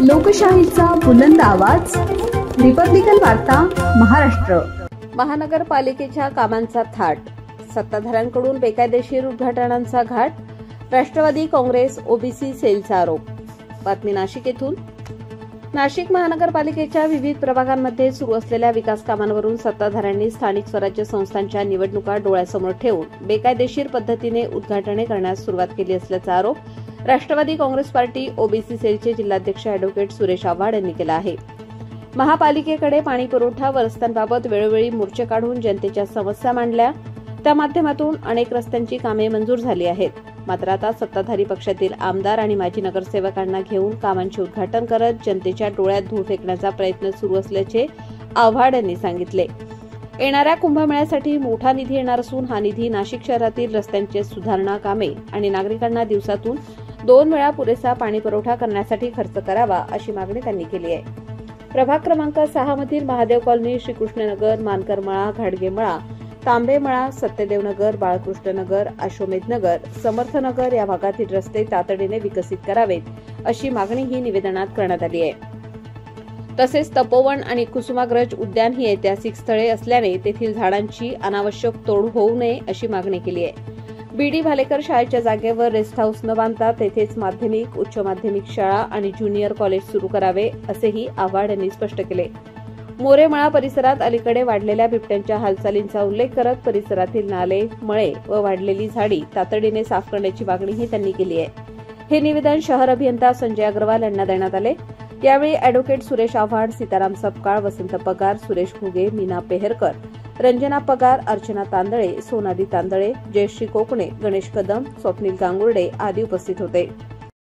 लोकशाहीचा बुलंद आवाज, रिपब्लिकन वार्ता महाराष्ट्र। महानगरपालिकेच्या कामांचा थाट, सत्ताधाऱ्यांकडून बेकायदेशीर उद्घाटनांचा घाट, राष्ट्रवादी काँग्रेस ओबीसी सेलचा आरोप। बातमी नाशिक येथून। नाशिक महानगरपालिकेच्या विविध प्रभागांमध्ये सुरू असलेल्या विकास कामांवरून सत्ताधाऱ्यांनी स्थानिक स्वराज्य संस्थांच्या निवडणुका डोळ्यासमोर ठेवून बेकायदेशीर पद्धतीने उद्घाटने करण्यास सुरुवात केली असल्याचा आरोप राष्ट्रवादी काँग्रेस पार्टी ओबीसी सेलचे जिल्हाध्यक्ष अॅडव्होकेट सुरेश आव्हाड यांनी केला आहे। महापालिकेकडे पाणी पुरवठा व रस्त्यांबाबत वेळोवेळी मोर्चे काढून जनतेच्या समस्या मांडल्या, त्या माध्यमातून अनेक रस्त्यांची कामे मंजूर झाली आहेत। मात्र आता सत्ताधारी पक्षातील आमदार आणि माजी नगरसेवकांना घेऊन कामांचे उद्घाटन करत जनतेच्या डोळ्यात धूळ फेकण्याचा प्रयत्न सुरू असल्याचे आव्हाड यांनी सांगितले। येणाऱ्या कुंभमेळ्यासाठी मोठा निधी येणार असून हा निधी नाशिक शहरातील रस्त्यांचे सुधारणा कामे आणि नागरिकांना दिवसातून 2 वेळा पुरेसा पाणी पुरवठा करण्यासाठी खर्च करावा, अशी मागणी त्यांनी केली आहे। प्रभाग क्रमांक 6 मधील महादेव कॉलनी, श्रीकृष्णनगर, मानकरमळा, घाडगेमळा, तांबेमळा, सत्यदेवनगर, बाळकृष्णनगर, अश्वमेधनगर, समर्थनगर या भागातील रस्ते तातडीने विकसित करावेत, अशी मागणी ही निवेदनात करण्यात आली आहे। तसेच तपोवन आणि कुसुमाग्रज उद्यान ही ऐतिहासिक स्थळे असल्याने तेथील झाडांची अनावश्यक तोड होऊ नये, अशी मागणी केली आहे। बीडी भालेकर शाळेच्या जागेवर रेस्ट हाऊस न बांधता तेथेच माध्यमिक, उच्च माध्यमिक शाळा आणि ज्युनियर कॉलेज सुरू करावे, असेही आव्हाड यांनी स्पष्ट केले। मोरेमळा परिसरात अलीकडे वाढलेल्या बिबट्यांच्या हालचालींचा उल्लेख करत परिसरातील नाले, मळे व वाढलेली झाडी तातडीने साफ करण्याची मागणीही त्यांनी केली आहे। हे निवेदन शहर अभियंता संजय अग्रवाल यांना देण्यात आले। यावेळी अॅडव्होकेट सुरेश आव्हाड, सीताराम सपकाळ, वसंत पगार, सुरेश घुगे, मीना पेहरकर, रंजना पगार, अर्चना तांदळे, सोनाली तांदळे, जयश्री कोकणे, गणेश कदम, स्वप्नील गांगुर्डे आदी उपस्थित होते।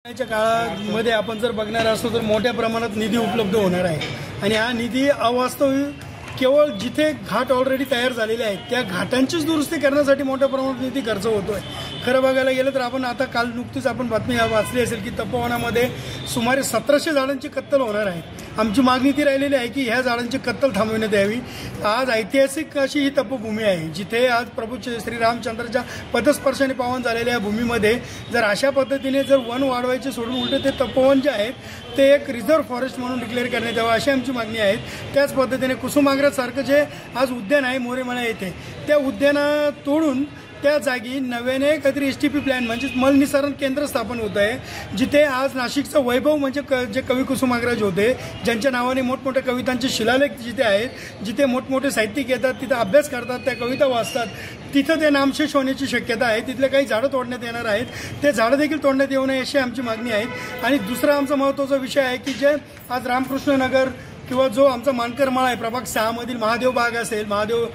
च्या काळामध्ये आपण जर बघणार असतो तर मोठ्या प्रमाणात निधी उपलब्ध होणार आहे आणि हा निधी अवास्तविक केवळ जिथे घाट ऑलरेडी तयार झालेले आहेत त्या घाटांचीच दुरुस्ती करण्यासाठी मोठ्या प्रमाणात निधी खर्च होतोय। खरं बघायला गेलं तर आपण आता काल नुकतीच आपण बातमी वाचली असेल की तपोवनामध्ये सुमारे 1700 झाडांची कत्तल होणार आहे। आमची मागणी ती राहिलेली आहे की ह्या झाडांची कत्तल थांबवण्यात यावी। आज ऐतिहासिक अशी ही तपोभूमी आहे जिथे आज प्रभू श्री रामचंद्राच्या पदस्पर्शाने पावन झालेल्या भूमीमध्ये जर अशा पद्धतीने जर वन वाढवायचे सोडून उलटे ते तपोवन जे आहेत ते एक रिझर्व्ह फॉरेस्ट म्हणून डिक्लेअर करण्यात यावं, अशी आमची मागणी आहे। त्याच पद्धतीने कुसुमाग्रज सारखं जे आज उद्यान आहे मोरेमळा येथे, त्या उद्याना तोडून त्या जागी नव्याने काहीतरी एसटीपी प्लॅन म्हणजे मलनिसारण केंद्र स्थापन होत आहे, जिथे आज नाशिकचं वैभव म्हणजे जे कवी कुसुमाग्रज होते, ज्यांच्या नावाने मोठमोठ्या कवितांचे शिलालेख जिथे आहेत, जिथे मोठमोठे साहित्यिक येतात, तिथे अभ्यास करतात, त्या कविता वाचतात, तिथं ते नामशेष होण्याची शक्यता आहे। तिथले काही झाडं तोडण्यात येणार आहेत, ते झाडं देखील तोडण्यात येऊ नये अशी आमची मागणी आहे। आणि दुसरा आमचा महत्त्वाचा विषय आहे की जे आज रामकृष्णनगर किंवा जो आमचा मानकरमाळा आहे, प्रभाग 6 मधील महादेव बाग असेल, महादेव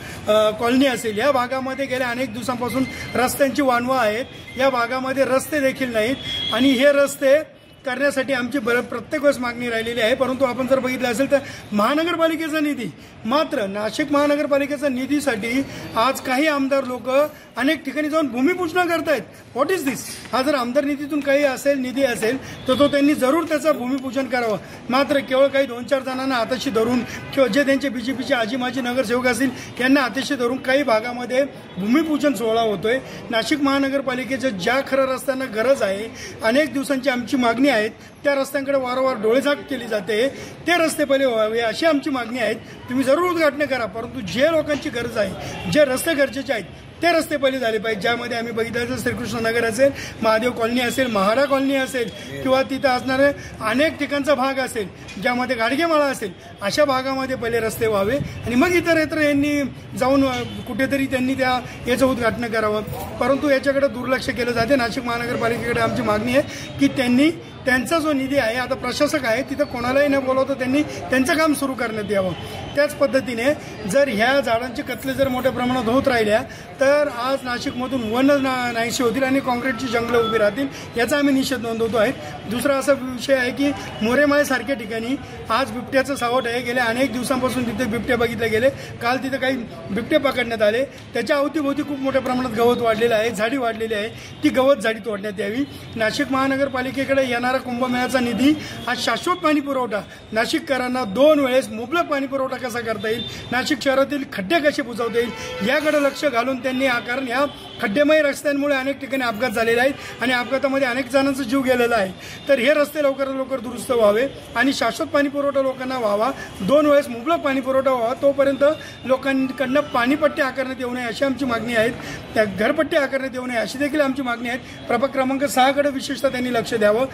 कॉलनी असेल, या भागामध्ये गेल्या अनेक दिवसांपासून रस्त्यांची वानवा आहेत। या भागामध्ये रस्ते देखील नाहीत आणि हे रस्ते करण्यासाठी आमची प्रत्येक वेळेस मागणी राहिलेली आहे। परंतु आपण जर बघितलं असेल तर महानगरपालिकेचा निधी, मात्र नाशिक महानगरपालिकेचा निधीसाठी आज काही आमदार लोक अनेक ठिकाणी जाऊन भूमिपूजन करतायत। व्हॉट इज दिस? हा जर आमदार निधीतून काही असेल, निधी असेल तर तो त्यांनी जरूर त्याचं भूमिपूजन करावं। मात्र केवळ काही 2-4 जणांना हाताशी धरून किंवा जे त्यांचे बीजेपीचे आजी माजी नगरसेवक असतील यांना हाताशी धरून काही भागामध्ये भूमिपूजन सोहळा होतोय। नाशिक महानगरपालिकेच्या ज्या खरं रस्त्यांना गरज आहे, अनेक दिवसांची आमची मागणी आहेत, त्या रस्त्यांकडे वारंवार डोळेझाक केली जाते, ते रस्ते पहिले व्हावे अशी आमची मागणी आहे। तुम्ही जरूर उद्घाटन करा, परंतु जे लोकांची गरज आहे, जे रस्ते गरजेचे आहेत ते रस्ते पहिले झाले पाहिजे। ज्यामध्ये आम्ही बघितलं तर श्रीकृष्णनगर असेल, महादेव कॉलनी असेल, महारा कॉलनी असेल किंवा तिथं असणारे अनेक ठिकाणचा भाग असेल, ज्यामध्ये गाडगेमाळा असेल, अशा भागामध्ये पहिले रस्ते व्हावे आणि मग इतर यांनी जाऊन कुठेतरी त्यांनी याचं उद्घाटन करावं। परंतु याच्याकडे दुर्लक्ष केलं जाते। नाशिक महानगरपालिकेकडे आमची मागणी आहे की त्यांनी त्यांचा जो निधी आहे, आता प्रशासक आहे तिथं कोणालाही न बोलवता त्यांनी त्यांचं काम सुरू करण्यात यावं। त्याच पद्धतीने जर ह्या झाडांची कत्तल जर मोठ्या प्रमाणात होत राहिल्या तर आज नाशिकमधून वन नाहीशी होतील आणि काँक्रीटची जंगलं उभी राहतील, याचा आम्ही निषेध नोंदवतो आहे। दुसरा असा विषय आहे की मोरेमाळेसारख्या ठिकाणी आज बिबट्याचं सावट आहे। गेल्या अनेक दिवसांपासून तिथे बिबटे बघितले गेले, काल तिथे काही बिबटे पकडण्यात आले, त्याच्या अवतीभोवती खूप मोठ्या प्रमाणात गवत वाढलेलं आहे, झाडी वाढलेली आहे, ती गवत झाडी तोडण्यात यावी। नाशिक महानगरपालिकेकडे येणारा कुंभमेळ्याचा निधी हा शाश्वत पाणी पुरवठा नाशिककरांना 2 वेळेस मुबलक पाणी पुरवठा कसा करता येईल, नाशिक शहरातील खड्डे कसे बुजवता येईल याकडे लक्ष घालून त्यांनी मागणी आहे, कारण ह्या खड्डेमय रस्त्यांमुळे अनेक ठिकाणी अपघात झालेले आहेत आणि अपघातामध्ये अनेक जणांचा जीव गेलेला आहे. तर हे रस्ते लवकरात लवकर दुरुस्त व्हावे आणि शाश्वत पाणी पुरवठा लोकांना व्हावा, 2 वेळेस मुबलक पाणी पुरवठा व्हावा. तोपर्यंत लोकांकडनं पाणीपट्टी आकारण्यात येऊ नये अशी आमची मागणी आहे. त्या घरपट्टी आकारण्यात येऊ नये अशी देखील आमची मागणी आहे. प्रभाग क्रमांक 6 कडे विशेषतः त्यांनी लक्ष द्यावं.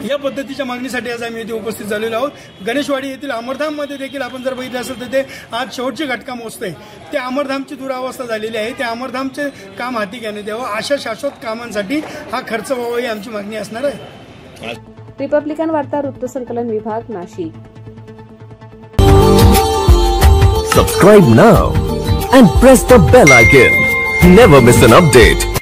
या पद्धतीच्या मागणीसाठी आज आम्ही इथे उपस्थित झालेलो आहोत. गणेशवाडी येथील अमरधाममध्ये देखील आपण जर बघितलं असेल तर ते आज शेवटची घटका मोजते. त्या अमरधामची दुरावस्था झालेली आहे. त्या अमरधामचे काम हाती घेण्यात यावं. अशा शाश्वत कामांसाठी हा खर्च व्हावा ही आमची मागणी असणार आहे. रिपब्लिकन वार्ता वृत्तसंकलन विभाग, Nashik. Subscribe now and press the bell icon. Never miss an update.